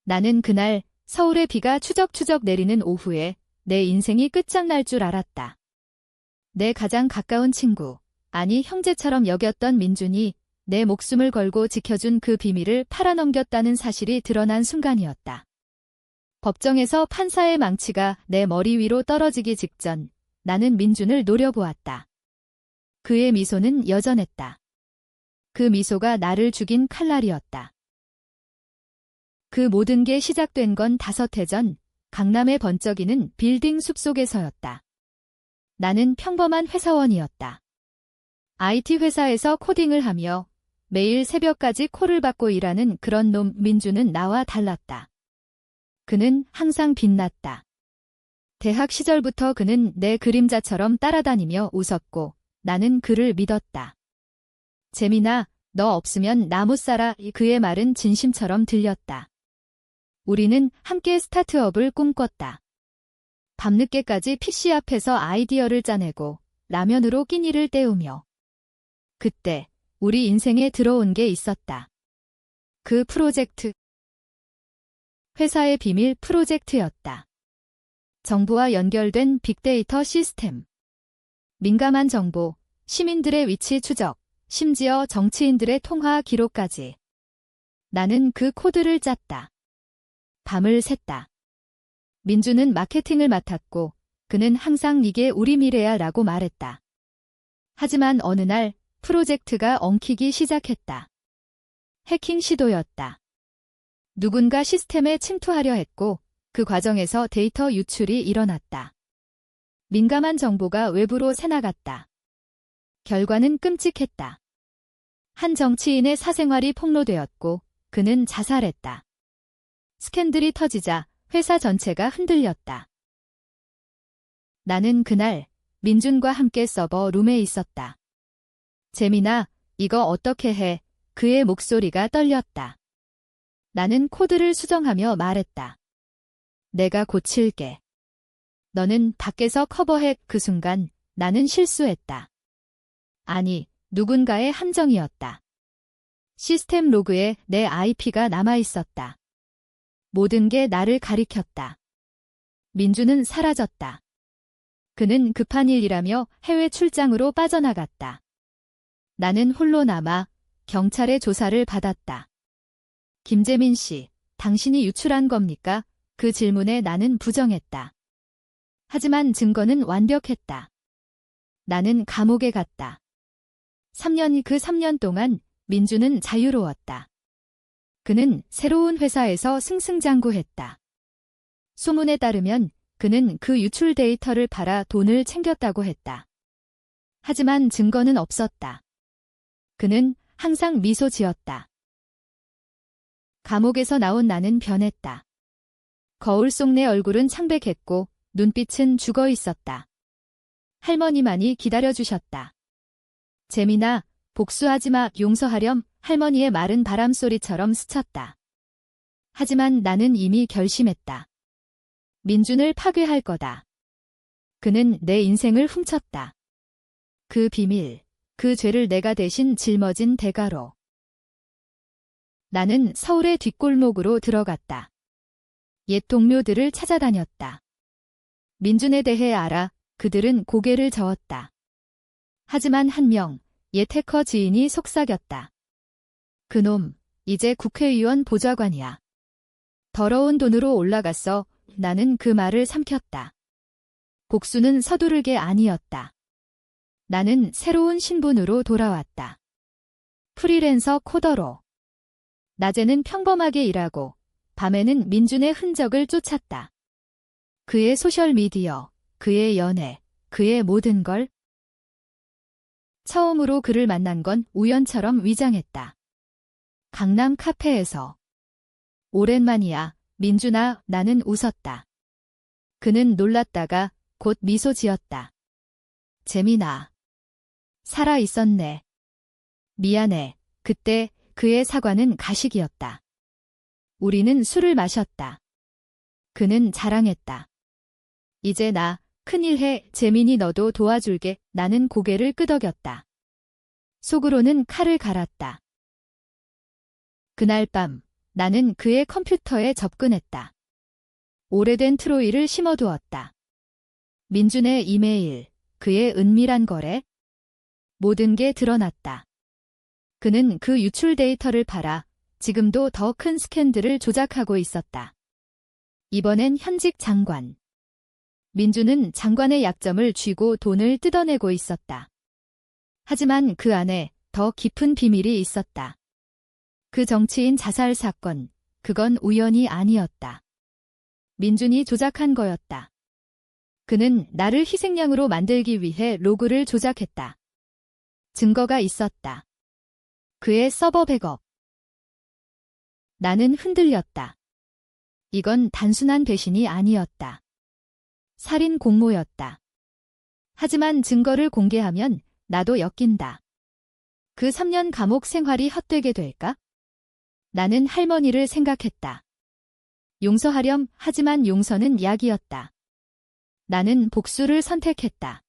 나는 그날 서울의 비가 추적추적 내리는 오후에 내 인생이 끝장날 줄 알았다. 내 가장 가까운 친구, 아니 형제처럼 여겼던 민준이 내 목숨을 걸고 지켜준 그 비밀을 팔아넘겼다는 사실이 드러난 순간이었다. 법정에서 판사의 망치가 내 머리 위로 떨어지기 직전 나는 민준을 노려보았다. 그의 미소는 여전했다. 그 미소가 나를 죽인 칼날이었다. 그 모든 게 시작된 건 5해 전 강남의 번쩍이는 빌딩 숲속에서였다. 나는 평범한 회사원이었다. IT 회사에서 코딩을 하며 매일 새벽까지 콜을 받고 일하는 그런 놈 민준은 나와 달랐다. 그는 항상 빛났다. 대학 시절부터 그는 내 그림자처럼 따라다니며 웃었고 나는 그를 믿었다. 재민아, 너 없으면 나 못 살아. 그의 말은 진심처럼 들렸다. 우리는 함께 스타트업을 꿈꿨다. 밤늦게까지 PC 앞에서 아이디어를 짜내고 라면으로 끼니를 때우며. 그때 우리 인생에 들어온 게 있었다. 그 프로젝트. 회사의 비밀 프로젝트였다. 정부와 연결된 빅데이터 시스템. 민감한 정보, 시민들의 위치 추적, 심지어 정치인들의 통화 기록까지. 나는 그 코드를 짰다. 밤을 샜다. 민준은 마케팅을 맡았고 그는 항상 이게 우리 미래야 라고 말했다. 하지만 어느 날 프로젝트가 엉키기 시작했다. 해킹 시도였다. 누군가 시스템에 침투하려 했고 그 과정에서 데이터 유출이 일어났다. 민감한 정보가 외부로 새나갔다. 결과는 끔찍했다. 한 정치인의 사생활이 폭로되었고 그는 자살했다. 스캔들이 터지자 회사 전체가 흔들렸다. 나는 그날 민준과 함께 서버 룸에 있었다. 재민아, 이거 어떻게 해? 그의 목소리가 떨렸다. 나는 코드를 수정하며 말했다. 내가 고칠게. 너는 밖에서 커버해. 그 순간 나는 실수했다. 아니, 누군가의 함정이었다. 시스템 로그에 내 IP가 남아있었다. 모든 게 나를 가리켰다. 민준은 사라졌다. 그는 급한 일이라며 해외 출장으로 빠져나갔다. 나는 홀로 남아 경찰의 조사를 받았다. 김재민 씨, 당신이 유출한 겁니까? 그 질문에 나는 부정했다. 하지만 증거는 완벽했다. 나는 감옥에 갔다. 그 3년 동안 민준은 자유로웠다. 그는 새로운 회사에서 승승장구했다. 소문에 따르면 그는 그 유출 데이터를 팔아 돈을 챙겼다고 했다. 하지만 증거는 없었다. 그는 항상 미소 지었다. 감옥에서 나온 나는 변했다. 거울 속 내 얼굴은 창백했고 눈빛은 죽어 있었다. 할머니만이 기다려주셨다. 재민아, 복수하지 마. 용서하렴. 할머니의 말은 바람소리처럼 스쳤다. 하지만 나는 이미 결심했다. 민준을 파괴할 거다. 그는 내 인생을 훔쳤다. 그 비밀, 그 죄를 내가 대신 짊어진 대가로. 나는 서울의 뒷골목으로 들어갔다. 옛 동료들을 찾아다녔다. 민준에 대해 알아. 그들은 고개를 저었다. 하지만 한 명, 옛 해커 지인이 속삭였다. 그놈, 이제 국회의원 보좌관이야. 더러운 돈으로 올라갔어. 나는 그 말을 삼켰다. 복수는 서두를 게 아니었다. 나는 새로운 신분으로 돌아왔다. 프리랜서 코더로. 낮에는 평범하게 일하고 밤에는 민준의 흔적을 쫓았다. 그의 소셜미디어, 그의 연애, 그의 모든 걸. 처음으로 그를 만난 건 우연처럼 위장했다. 강남 카페에서. 오랜만이야, 민준아. 나는 웃었다. 그는 놀랐다가 곧 미소 지었다. 재민아. 살아 있었네. 미안해. 그때 그의 사과는 가식이었다. 우리는 술을 마셨다. 그는 자랑했다. 이제 나 큰일 해. 재민이 너도 도와줄게. 나는 고개를 끄덕였다. 속으로는 칼을 갈았다. 그날 밤 나는 그의 컴퓨터에 접근했다. 오래된 트로이를 심어두었다. 민준의 이메일, 그의 은밀한 거래, 모든 게 드러났다. 그는 그 유출 데이터를 팔아 지금도 더 큰 스캔들을 조작하고 있었다. 이번엔 현직 장관. 민주는 장관의 약점을 쥐고 돈을 뜯어내고 있었다. 하지만 그 안에 더 깊은 비밀이 있었다. 그 정치인 자살 사건, 그건 우연이 아니었다. 민준이 조작한 거였다. 그는 나를 희생양으로 만들기 위해 로그를 조작했다. 증거가 있었다. 그의 서버 백업. 나는 흔들렸다. 이건 단순한 배신이 아니었다. 살인 공모였다. 하지만 증거를 공개하면 나도 엮인다. 그 3년 감옥 생활이 헛되게 될까? 나는 할머니를 생각했다. 용서하렴 하지만 용서는 약이었다. 나는 복수를 선택했다.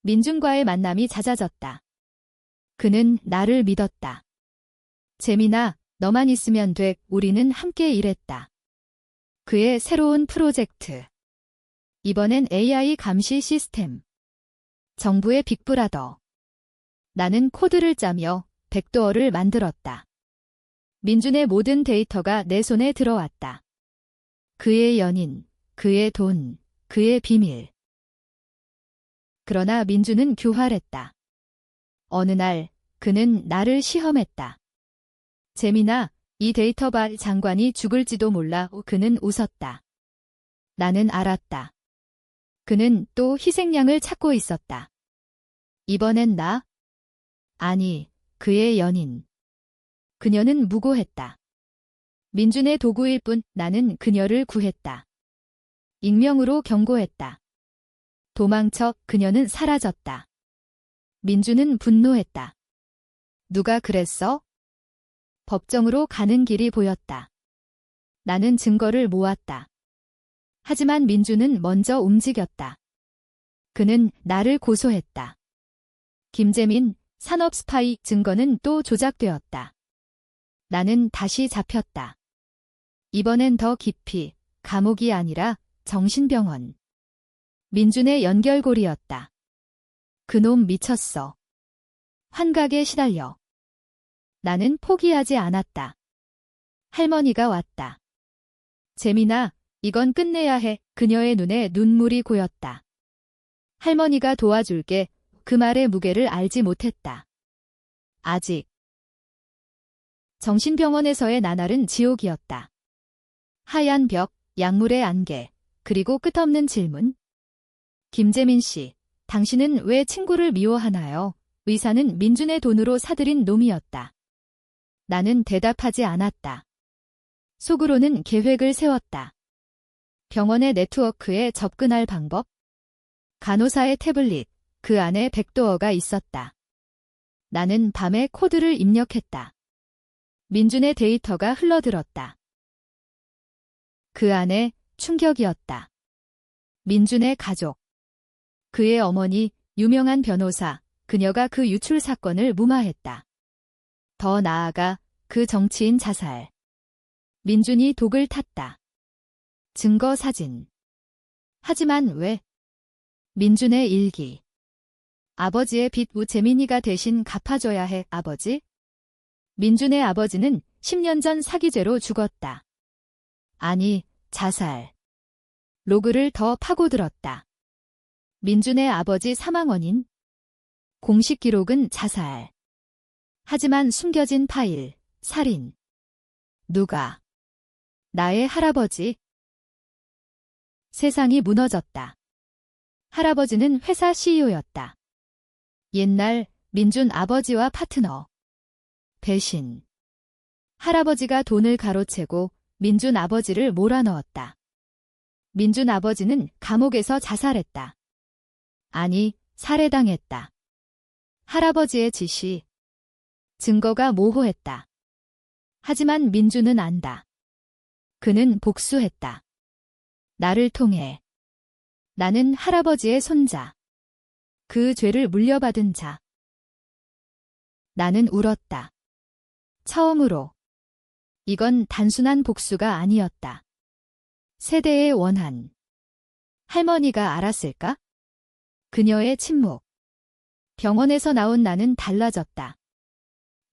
민준과의 만남이 잦아졌다. 그는 나를 믿었다. 재민아, 너만 있으면 돼. 우리는 함께 일했다. 그의 새로운 프로젝트. 이번엔 AI 감시 시스템. 정부의 빅브라더. 나는 코드를 짜며 백도어를 만들었다. 민준의 모든 데이터가 내 손에 들어왔다. 그의 연인, 그의 돈, 그의 비밀. 그러나 민준은 교활했다. 어느 날 그는 나를 시험했다. 재민아, 이 데이터 봐. 장관이 죽을지도 몰라. 그는 웃었다. 나는 알았다. 그는 또 희생양을 찾고 있었다. 이번엔 나? 아니, 그의 연인. 그녀는 무고했다. 민준의 도구일 뿐. 나는 그녀를 구했다. 익명으로 경고했다. 도망쳐. 그녀는 사라졌다. 민준은 분노했다. 누가 그랬어? 법정으로 가는 길이 보였다. 나는 증거를 모았다. 하지만 민준은 먼저 움직였다. 그는 나를 고소했다. 김재민, 산업 스파이. 증거는 또 조작되었다. 나는 다시 잡혔다. 이번엔 더 깊이, 감옥이 아니라 정신병원. 민준의 연결고리였다. 그놈 미쳤어. 환각에 시달려. 나는 포기하지 않았다. 할머니가 왔다. 재민아, 이건 끝내야 해. 그녀의 눈에 눈물이 고였다. 할머니가 도와줄게. 그 말의 무게를 알지 못했다. 아직. 정신병원에서의 나날은 지옥이었다. 하얀 벽, 약물의 안개, 그리고 끝없는 질문. 김재민 씨, 당신은 왜 친구를 미워하나요? 의사는 민준의 돈으로 사들인 놈이었다. 나는 대답하지 않았다. 속으로는 계획을 세웠다. 병원의 네트워크에 접근할 방법. 간호사의 태블릿, 그 안에 백도어가 있었다. 나는 밤에 코드를 입력했다. 민준의 데이터가 흘러들었다. 그 안에 충격이었다. 민준의 가족. 그의 어머니, 유명한 변호사, 그녀가 그 유출 사건을 무마했다. 더 나아가 그 정치인 자살. 민준이 독을 탔다. 증거 사진. 하지만 왜? 민준의 일기. 아버지의 빚. 재민이가 대신 갚아줘야 해. 아버지? 민준의 아버지는 10년 전 사기죄로 죽었다. 아니, 자살. 로그를 더 파고들었다. 민준의 아버지 사망 원인. 공식 기록은 자살. 하지만 숨겨진 파일, 살인. 누가? 나의 할아버지. 세상이 무너졌다. 할아버지는 회사 CEO였다. 옛날 민준 아버지와 파트너. 배신. 할아버지가 돈을 가로채고 민준 아버지를 몰아넣었다. 민준 아버지는 감옥에서 자살했다. 아니, 살해당했다. 할아버지의 지시. 증거가 모호했다. 하지만 민준은 안다. 그는 복수했다. 나를 통해. 나는 할아버지의 손자. 그 죄를 물려받은 자. 나는 울었다. 처음으로. 이건 단순한 복수가 아니었다. 세대의 원한. 할머니가 알았을까? 그녀의 침묵. 병원에서 나온 나는 달라졌다.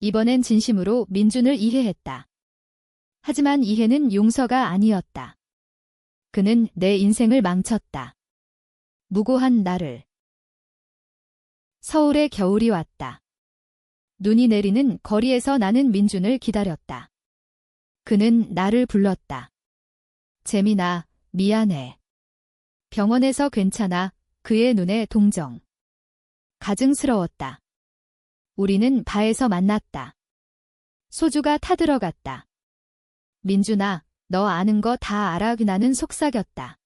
이번엔 진심으로 민준을 이해했다. 하지만 이해는 용서가 아니었다. 그는 내 인생을 망쳤다. 무고한 나를. 서울의 겨울이 왔다. 눈이 내리는 거리에서 나는 민준을 기다렸다. 그는 나를 불렀다. 재민아, 미안해. 병원에서 괜찮아. 그의 눈에 동정. 가증스러웠다. 우리는 바에서 만났다. 소주가 타들어갔다. 민준아, 너 아는 거 다 알아. 나는 속삭였다.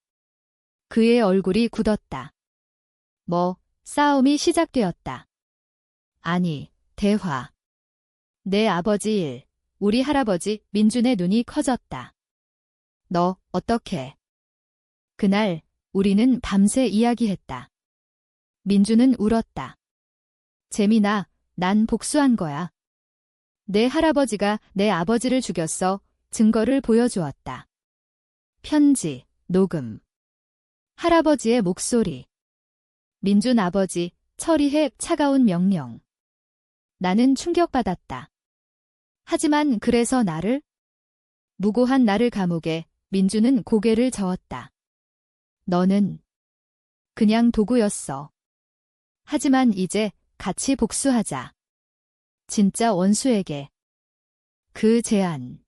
그의 얼굴이 굳었다. 싸움이 시작되었다. 아니, 대화. 내 아버지 일, 우리 할아버지. 민준의 눈이 커졌다. 너, 어떻게? 그날, 우리는 밤새 이야기했다. 민준은 울었다. 재민아, 난 복수한 거야. 내 할아버지가 내 아버지를 죽였어. 증거를 보여주었다. 편지, 녹음. 할아버지의 목소리. 민준 아버지, 처리해. 차가운 명령. 나는 충격받았다. 하지만 그래서 나를? 무고한 나를 감옥에. 민준은 고개를 저었다. 너는 그냥 도구였어. 하지만 이제 같이 복수하자. 진짜 원수에게. 그 제안.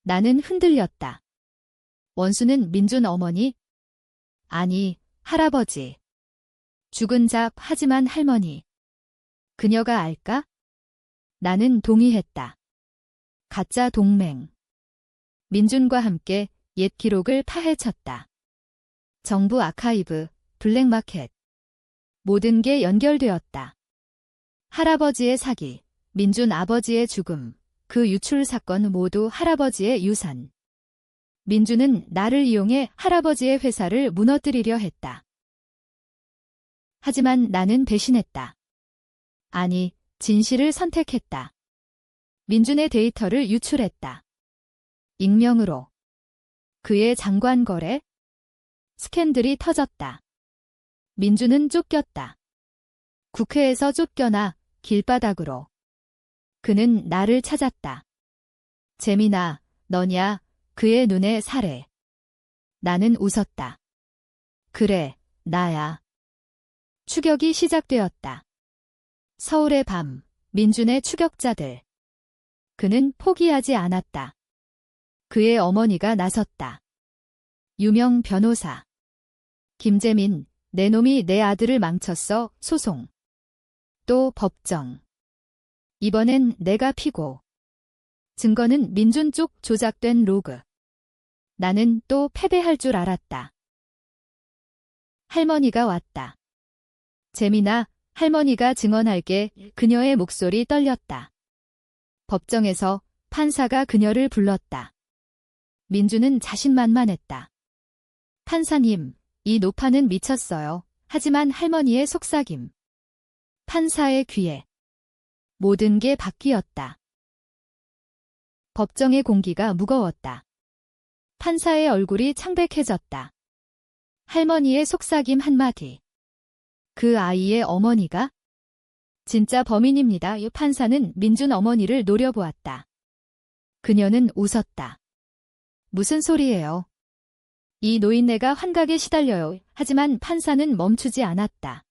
나는 흔들렸다. 원수는 민준 어머니? 아니, 할아버지. 죽은 잡. 하지만 할머니. 그녀가 알까? 나는 동의했다. 가짜 동맹. 민준과 함께 옛 기록을 파헤쳤다. 정부 아카이브, 블랙마켓. 모든 게 연결되었다. 할아버지의 사기, 민준 아버지의 죽음, 그 유출 사건 모두 할아버지의 유산. 민준은 나를 이용해 할아버지의 회사를 무너뜨리려 했다. 하지만 나는 배신했다. 아니, 진실을 선택했다. 민준의 데이터를 유출했다. 익명으로. 그의 장관 거래? 스캔들이 터졌다. 민준은 쫓겼다. 국회에서 쫓겨나 길바닥으로. 그는 나를 찾았다. 재민아, 너냐? 그의 눈에 살해. 나는 웃었다. 그래, 나야. 추격이 시작되었다. 서울의 밤, 민준의 추격자들. 그는 포기하지 않았다. 그의 어머니가 나섰다. 유명 변호사. 김재민, 내 놈이 내 아들을 망쳤어. 소송. 또 법정. 이번엔 내가 피고. 증거는 민준 쪽 조작된 로그. 나는 또 패배할 줄 알았다. 할머니가 왔다. 재민아, 할머니가 증언할게. 그녀의 목소리 떨렸다. 법정에서 판사가 그녀를 불렀다. 민준은 자신만만했다. 판사님, 이 노파는 미쳤어요. 하지만 할머니의 속삭임. 판사의 귀에. 모든 게 바뀌었다. 법정의 공기가 무거웠다. 판사의 얼굴이 창백해졌다. 할머니의 속삭임 한마디. 그 아이의 어머니가? 진짜 범인입니다. 판사는 민준 어머니를 노려보았다. 그녀는 웃었다. 무슨 소리예요? 이 노인네가 환각에 시달려요. 하지만 판사는 멈추지 않았다.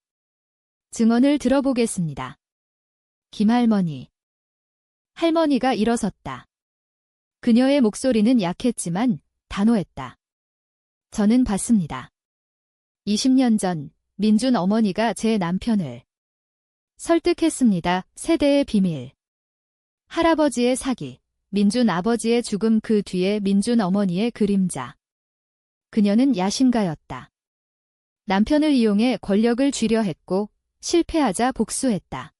증언을 들어보겠습니다. 김할머니. 할머니가 일어섰다. 그녀의 목소리는 약했지만 단호했다. 저는 봤습니다. 20년 전 민준 어머니가 제 남편을 설득했습니다. 세대의 비밀. 할아버지의 사기, 민준 아버지의 죽음, 그 뒤에 민준 어머니의 그림자. 그녀는 야심가였다. 남편을 이용해 권력을 쥐려 했고 실패하자 복수했다.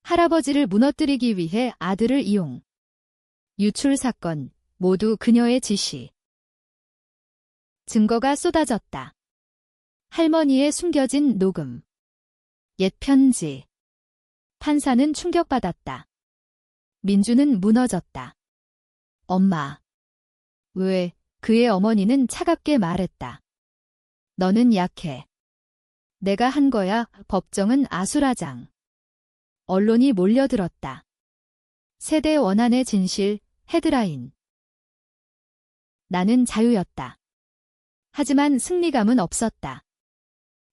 할아버지를 무너뜨리기 위해 아들을 이용. 유출 사건, 모두 그녀의 지시. 증거가 쏟아졌다. 할머니의 숨겨진 녹음. 옛 편지. 판사는 충격받았다. 민준은 무너졌다. 엄마. 왜? 그의 어머니는 차갑게 말했다. 너는 약해. 내가 한 거야. 법정은 아수라장. 언론이 몰려들었다. 세대 원한의 진실, 헤드라인. 나는 자유였다. 하지만 승리감은 없었다.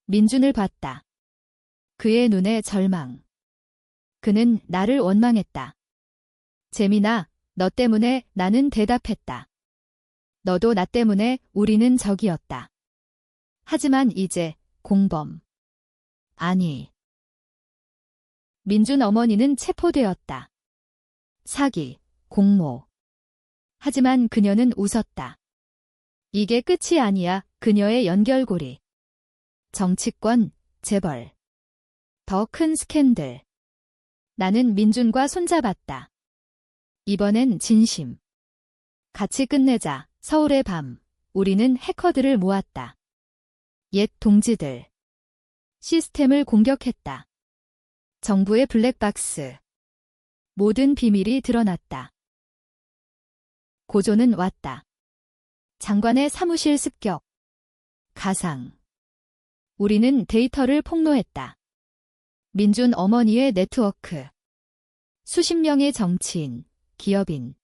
민준을 봤다. 그의 눈에 절망. 그는 나를 원망했다. 재민아, 너 때문에 나는 대답했다. 너도 나 때문에 우리는 적이었다. 하지만 이제 공범. 아니. 민준 어머니는 체포되었다. 사기, 공모. 하지만 그녀는 웃었다. 이게 끝이 아니야. 그녀의 연결고리. 정치권, 재벌. 더 큰 스캔들. 나는 민준과 손잡았다. 이번엔 진심. 같이 끝내자. 서울의 밤. 우리는 해커들을 모았다. 옛 동지들. 시스템을 공격했다. 정부의 블랙박스. 모든 비밀이 드러났다. 고조는 왔다. 장관의 사무실 습격. 가상. 우리는 데이터를 폭로했다. 민준 어머니의 네트워크. 수십 명의 정치인, 기업인.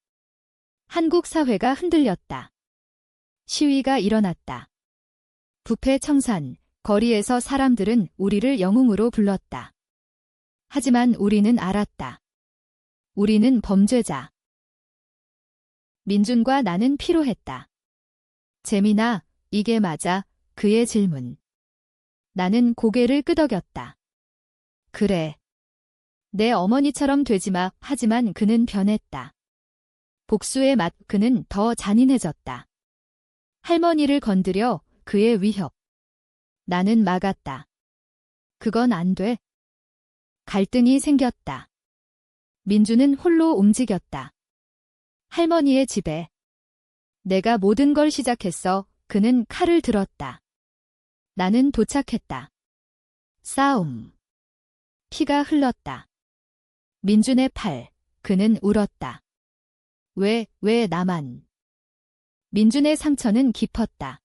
한국 사회가 흔들렸다. 시위가 일어났다. 부패 청산, 거리에서 사람들은 우리를 영웅으로 불렀다. 하지만 우리는 알았다. 우리는 범죄자. 민준과 나는 피로했다. 재민아, 이게 맞아? 그의 질문. 나는 고개를 끄덕였다. 그래. 내 어머니처럼 되지 마. 하지만 그는 변했다. 복수의 맛, 그는 더 잔인해졌다. 할머니를 건드려 그의 위협. 나는 막았다. 그건 안 돼. 갈등이 생겼다. 민주는 홀로 움직였다. 할머니의 집에. 내가 모든 걸 시작했어. 그는 칼을 들었다. 나는 도착했다. 싸움. 피가 흘렀다. 민준의 팔. 그는 울었다. 왜 나만. 민준의 상처는 깊었다.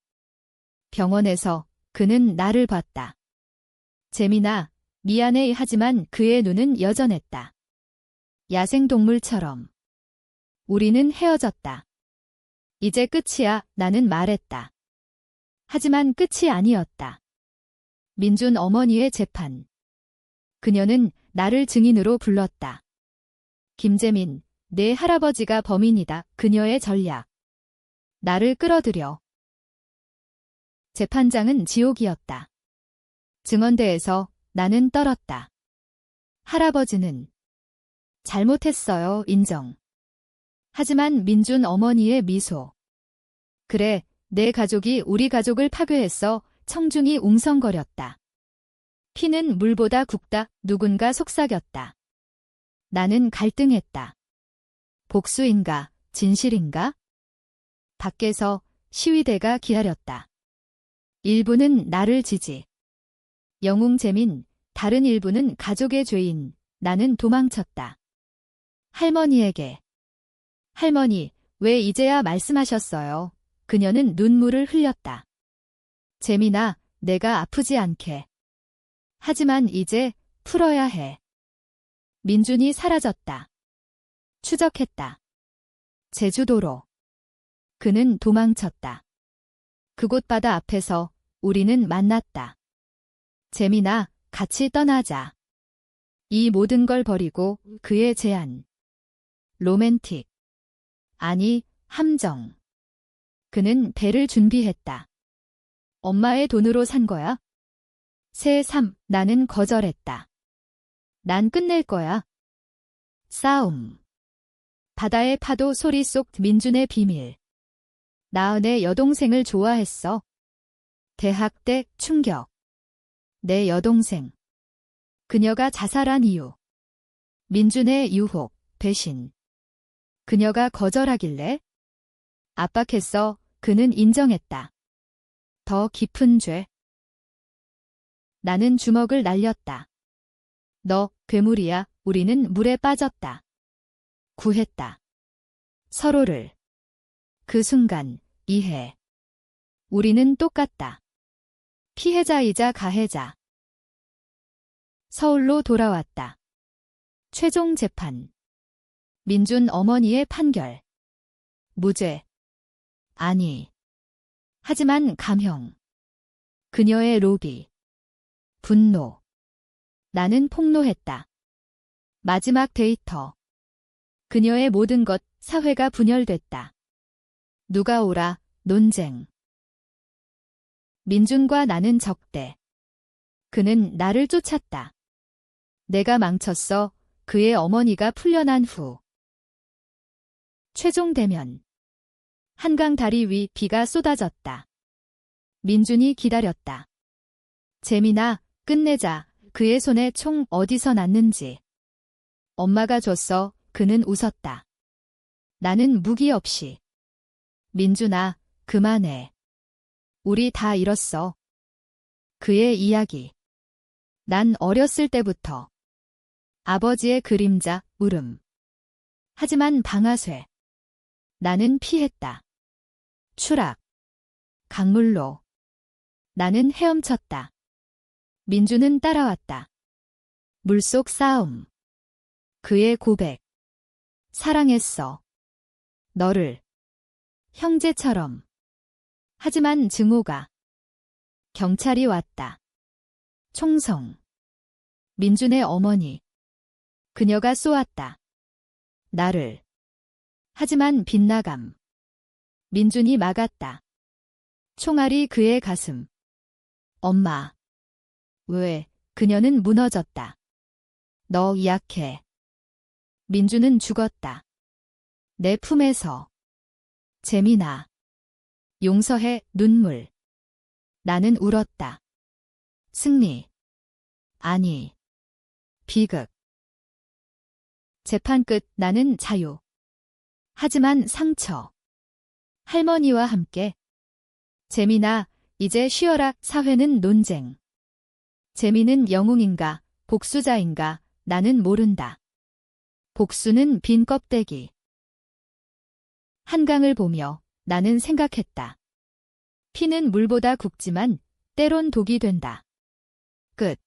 병원에서 그는 나를 봤다. 재민아, 미안해. 하지만 그의 눈은 여전했다. 야생동물처럼. 우리는 헤어졌다. 이제 끝이야. 나는 말했다. 하지만 끝이 아니었다. 민준 어머니의 재판. 그녀는 나를 증인으로 불렀다. 김재민, 내 할아버지가 범인이다. 그녀의 전략. 나를 끌어들여. 재판장은 지옥이었다. 증언대에서 나는 떨었다. 할아버지는 잘못했어요. 인정. 하지만 민준 어머니의 미소. 그래, 내 가족이 우리 가족을 파괴했어. 청중이 웅성거렸다. 피는 물보다 굵다. 누군가 속삭였다. 나는 갈등했다. 복수인가, 진실인가? 밖에서 시위대가 기다렸다. 일부는 나를 지지. 영웅 재민, 다른 일부는 가족의 죄인. 나는 도망쳤다. 할머니에게. 할머니, 왜 이제야 말씀하셨어요? 그녀는 눈물을 흘렸다. 재민아, 내가 아프지 않게. 하지만 이제 풀어야 해. 민준이 사라졌다. 추적했다. 제주도로. 그는 도망쳤다. 그곳 바다 앞에서 우리는 만났다. 재민아, 같이 떠나자. 이 모든 걸 버리고 그의 제안. 로맨틱. 아니, 함정. 그는 배를 준비했다. 엄마의 돈으로 산 거야? 새삼, 나는 거절했다. 난 끝낼 거야. 싸움. 바다의 파도 소리 속 민준의 비밀. 나은의 여동생을 좋아했어. 대학 때 충격. 내 여동생. 그녀가 자살한 이유. 민준의 유혹, 배신. 그녀가 거절하길래? 압박했어. 그는 인정했다. 더 깊은 죄. 나는 주먹을 날렸다. 너, 괴물이야. 우리는 물에 빠졌다. 구했다. 서로를. 그 순간 이해. 우리는 똑같다. 피해자이자 가해자. 서울로 돌아왔다. 최종 재판. 민준 어머니의 판결. 무죄. 아니. 하지만 감형. 그녀의 로비. 분노. 나는 폭로했다. 마지막 데이터. 그녀의 모든 것, 사회가 분열됐다. 누가 오라, 논쟁. 민준과 나는 적대. 그는 나를 쫓았다. 내가 망쳤어. 그의 어머니가 풀려난 후. 최종 대면. 한강 다리 위 비가 쏟아졌다. 민준이 기다렸다. 재민아, 끝내자. 그의 손에 총 어디서 났는지. 엄마가 줬어. 그는 웃었다. 나는 무기 없이. 민준아, 그만해. 우리 다 잃었어. 그의 이야기. 난 어렸을 때부터. 아버지의 그림자, 울음. 하지만 방아쇠. 나는 피했다. 추락. 강물로. 나는 헤엄쳤다. 민주는 따라왔다. 물속 싸움. 그의 고백. 사랑했어. 너를. 형제처럼. 하지만 증오가. 경찰이 왔다. 총성. 민준의 어머니. 그녀가 쏘았다. 나를. 하지만 빗나감. 민준이 막았다. 총알이 그의 가슴. 엄마. 왜? 그녀는 무너졌다. 너 약해. 민준은 죽었다. 내 품에서. 재민아. 용서해, 눈물. 나는 울었다. 승리. 아니. 비극. 재판 끝, 나는 자유. 하지만 상처. 할머니와 함께. 재민아, 이제 쉬어라. 사회는 논쟁. 재민은 영웅인가, 복수자인가, 나는 모른다. 복수는 빈 껍데기. 한강을 보며 나는 생각했다. 피는 물보다 굵지만 때론 독이 된다. 끝.